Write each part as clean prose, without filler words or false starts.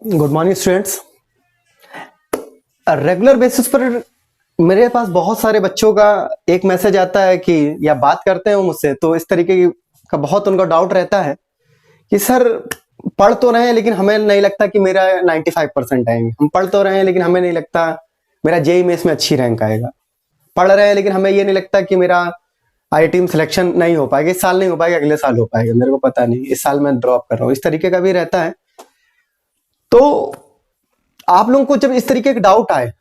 Good morning students. Regular basis पर मेरे पास बहुत सारे बच्चों का एक मैसेज आता है कि या बात करते हैं वो मुझसे, तो इस तरीके का बहुत उनका डाउट रहता है कि सर पढ़ तो रहे हैं लेकिन हमें नहीं लगता कि मेरा 95% आएंगे। हम पढ़ तो रहे हैं लेकिन हमें नहीं लगता मेरा जेईई मेंस में अच्छी रैंक आएगा। पढ़ रहे हैं लेकिन हमें ये नहीं लगता कि मेरा आईआईटी में सिलेक्शन नहीं हो पाएगा, इस साल नहीं हो पाएगा, अगले साल हो पाएगा, मेरे को पता नहीं, इस साल मैं ड्रॉप कर रहा हूँ। इस तरीके का भी रहता है। तो आप लोगों को जब इस तरीके का डाउट आए,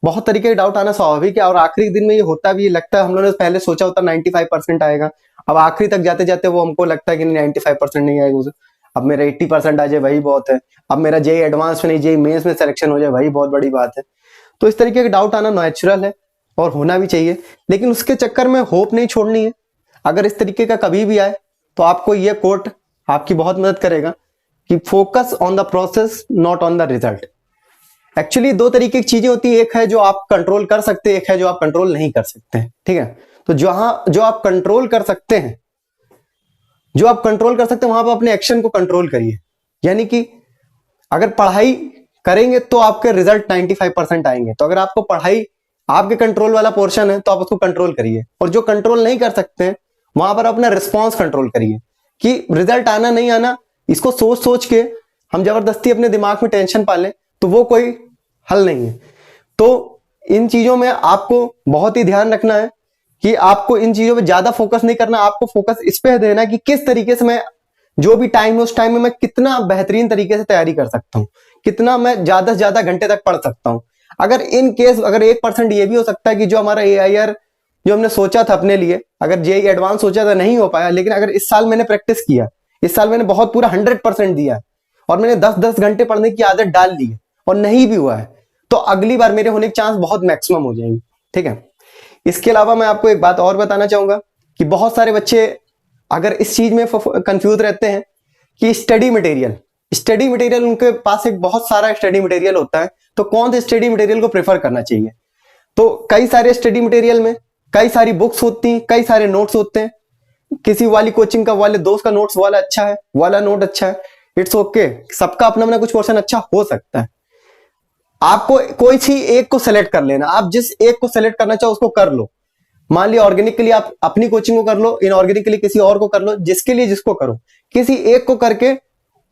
बहुत तरीके के डाउट आना स्वाभाविक है और आखिरी दिन में ये होता भी, लगता है हम लोगों ने पहले सोचा होता 95% आएगा, अब आखिरी तक जाते जाते वो हमको लगता है कि 95% नहीं आएगा उसे, अब मेरा 80% आ जाए वही बहुत है, अब मेरा जेईई एडवांस में नहीं जेईई मेंस में सिलेक्शन हो जाए वही बहुत बड़ी बात है। तो इस तरीके के डाउट आना नेचुरल है और होना भी चाहिए, लेकिन उसके चक्कर में होप नहीं छोड़नी है। अगर इस तरीके का कभी भी आए तो आपको ये कोट आपकी बहुत मदद करेगा कि focus on the process not on the result. Actually दो तरीके की चीजें होती है, एक है जो आप कंट्रोल कर सकते हैं, एक है जो आप कंट्रोल नहीं कर सकते हैं। ठीक है, तो जो आप कंट्रोल कर सकते हैं, वहां पर अपने एक्शन को कंट्रोल करिए। यानी कि अगर पढ़ाई करेंगे तो आपके रिजल्ट 95% आएंगे, तो अगर आपको पढ़ाई आपके कंट्रोल वाला पोर्शन है तो आप उसको कंट्रोल करिए, और जो कंट्रोल नहीं कर सकते हैं वहां पर अपना रिस्पॉन्स कंट्रोल करिए कि रिजल्ट आना नहीं आना, इसको सोच सोच के हम जबरदस्ती अपने दिमाग में टेंशन पालें तो वो कोई हल नहीं है। तो इन चीजों में आपको बहुत ही ध्यान रखना है कि आपको इन चीजों पे ज्यादा फोकस नहीं करना, आपको फोकस इस पे देना कि किस तरीके से मैं जो भी टाइम है उस टाइम में मैं कितना बेहतरीन तरीके से तैयारी कर सकता हूं, कितना मैं ज्यादा से ज्यादा घंटे तक पढ़ सकता हूं। अगर इन केस अगर 1% ये भी हो सकता है कि जो हमारा AIR जो हमने सोचा था अपने लिए, अगर जेईई एडवांस सोचा था नहीं हो पाया, लेकिन अगर इस साल मैंने प्रैक्टिस किया, इस साल मैंने बहुत पूरा 100% दिया और मैंने 10-10 घंटे पढ़ने की आदत डाल ली है और नहीं भी हुआ है, तो अगली बार मेरे होने के चांस बहुत मैक्सिमम हो जाएंगे। ठीक है, इसके अलावा मैं आपको एक बात और बताना चाहूंगा कि बहुत सारे बच्चे अगर इस चीज में कंफ्यूज रहते हैं कि स्टडी मटेरियल उनके पास एक बहुत सारा स्टडी मटेरियल होता है, तो कौन से स्टडी मटेरियल को प्रेफर करना चाहिए। तो कई सारे स्टडी मटेरियल में कई सारी बुक्स होती हैं, कई सारे नोट्स होते हैं, किसी वाली कोचिंग का वाले दोस्त का नोट्स वाला अच्छा है, वाला नोट अच्छा है, इट्स ओके, सबका अपना अपना कुछ पोर्शन अच्छा हो सकता है। आपको कोई सी एक को सेलेक्ट कर लेना, आप जिस एक को सेलेक्ट करना चाहो उसको कर लो। मान लिया ऑर्गेनिक के लिए आप अपनी कोचिंग को कर लो, इनऑर्गेनिक के लिए किसी और को कर लो, जिसके लिए जिसको करो, किसी एक को करके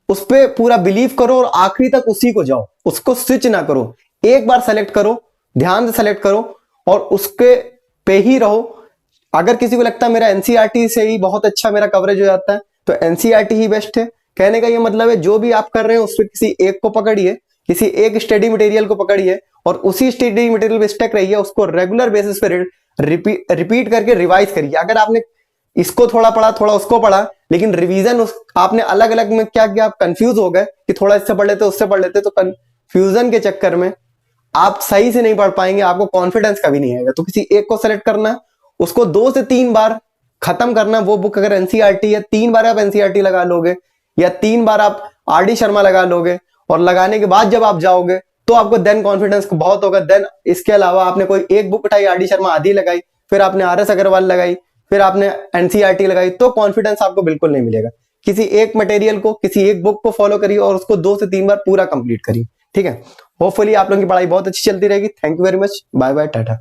उस पर पूरा बिलीव करो और आखिरी तक उसी को जाओ, उसको स्विच ना करो। एक बार सेलेक्ट करो, ध्यान से सेलेक्ट करो और उसके पे ही रहो। अगर किसी को लगता है मेरा एनसीईआरटी से ही बहुत अच्छा मेरा कवरेज हो जाता है, तो एनसीईआरटी ही बेस्ट है। कहने का ये मतलब है जो भी आप कर रहे हैं उसमें किसी एक को पकड़िए, किसी एक स्टडी मटेरियल को पकड़िए और उसी स्टडी मटेरियल पे स्टक रहिए, उसको रेगुलर बेसिस पे रिपीट करके रिवाइज करिए। अगर आपने इसको थोड़ा पढ़ा, थोड़ा उसको पढ़ा, लेकिन रिवीजन आपने अलग अलग में क्या किया, आप कंफ्यूज हो गए कि थोड़ा इससे पढ़ लेते उससे पढ़ लेते, तो कंफ्यूजन के चक्कर में आप सही से नहीं पढ़ पाएंगे, आपको कॉन्फिडेंस कभी नहीं आएगा। तो किसी एक को सेलेक्ट करना, उसको 2 से 3 बार खत्म करना। वो बुक अगर एनसीईआरटी है, 3 बार आप एनसीईआरटी लगा लोगे या 3 बार आप RD शर्मा लगा लोगे, और लगाने के बाद जब आप जाओगे तो आपको देन कॉन्फिडेंस बहुत होगा। देन इसके अलावा आपने कोई एक बुक उठाई, RD शर्मा आधी लगाई, फिर आपने RS अग्रवाल लगाई, फिर आपने एनसीईआरटी लगाई, तो कॉन्फिडेंस आपको बिल्कुल नहीं मिलेगा। किसी एक मटेरियल को, किसी एक बुक को फॉलो करिए और उसको 2 से 3 बार पूरा कंप्लीट करिए। ठीक है, होपफुली आप लोगों की पढ़ाई बहुत अच्छी चलती रहेगी। Thank you very much, bye bye, Tata.